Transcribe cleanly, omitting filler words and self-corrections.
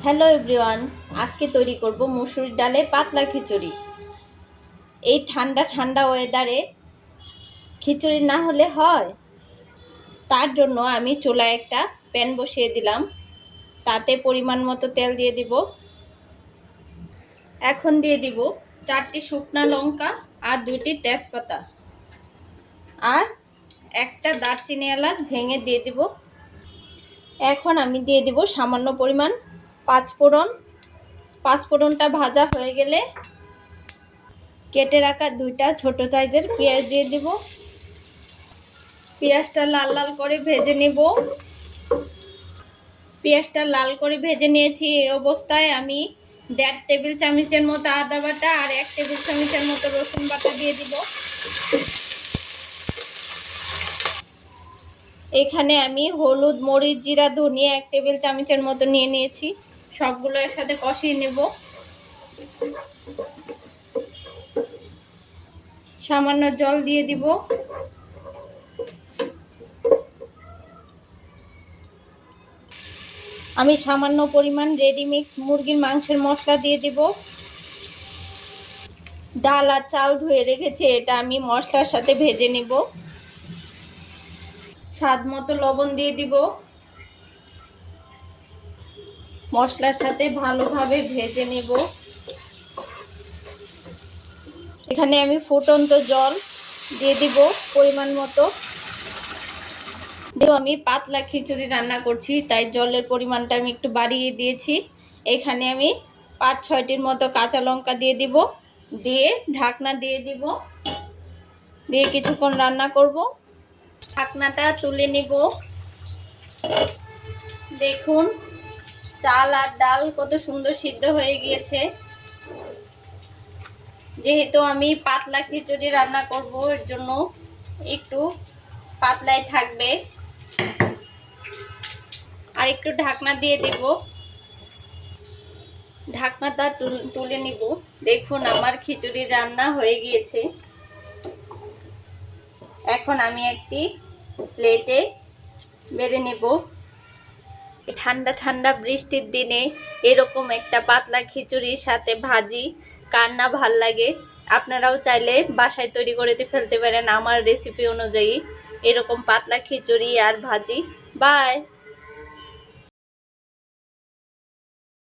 Hello everyone, আজকে তৈরি করব মসুর ডালে পাতলা খিচুড়ি। এই ঠান্ডা ঠান্ডা ওয়েদারে খিচুড়ি না হলে হয়? তার জন্য আমি চুলায় একটা প্যান বসিয়ে দিলাম, তাতে পরিমাণ মতো তেল দিয়ে দিব। এখন দিয়ে দিব 4টি শুকনা লঙ্কা আর 2টি তেজপাতা আর একটা দারচিনি এলাচ ভেঙে দিয়ে দিব। এখন আমি দিয়ে দিব সামান্য পরিমাণ পাঁচফোড়ন। পাঁচফোড়নটা ভাজা হয়ে গেলে কেটে রাখা 2টা ছোট সাইজের পেঁয়াজ দিয়ে দিব। পেঁয়াজটা লাল লাল করে ভেজে নেব। পেঁয়াজটা লাল করে ভেজে নিয়েছি। এই অবস্থায় আমি 1.5 টেবিল চামচের মতো আদা বাটা আর 1 টেবিল চামচের মতো রসুন বাটা দিয়ে দিব। এখানে আমি হলুদ, মরিচ, জিরা, ধনিয়া 1 টেবিল চামচের মতো নিয়ে নিয়েছি। সবগুলো একসাথে কষিয়ে নেব। সামান্য জল দিয়ে দিব। আমি সামান্য পরিমাণ রেডিমিক্স মুরগির মাংসের মশলা দিয়ে দিব। ডাল আর চাল ধুয়ে রেখেছি, এটা আমি মশলার সাথে ভেজে নেব। স্বাদ মতো লবণ দিয়ে দিব। মশলার সাথে ভালোভাবে ভেজে নেব। এখানে আমি ফুটন্ত জল দিয়ে দিব পরিমাণ মতো। আমি পাতলা খিচুড়ি রান্না করছি, তাই জলের পরিমাণটা আমি একটু বাড়িয়ে দিয়েছি। এখানে আমি 5-6টির মতো কাঁচা লঙ্কা দিয়ে দিব, দিয়ে ঢাকনা দিয়ে দিব, দিয়ে কিছুক্ষণ রান্না করব। ঢাকনাটা তুলে নিব। দেখুন চাল আর ডাল কত সুন্দর সিদ্ধ হয়ে গিয়েছে। যেহেতু আমি পাতলা খিচুড়ি রান্না করব, এর জন্য একটু পাতলাই থাকবে। আর একটু ঢাকনা দিয়ে দেব। ঢাকনাটা তুলে নিব। দেখুন আমার খিচুড়ি রান্না হয়ে গিয়েছে। এখন আমি একটি প্লেটে বেড়ে নেব। ঠান্ডা ঠান্ডা বৃষ্টির দিনে এরকম একটা পাতলা খিচুড়ির সাথে ভাজি কার না ভাল লাগে। আপনারাও চাইলে বাসায় তৈরি করে ফেলতে পারেন আমার রেসিপি অনুযায়ী এরকম পাতলা খিচুড়ি আর ভাজি। বাই।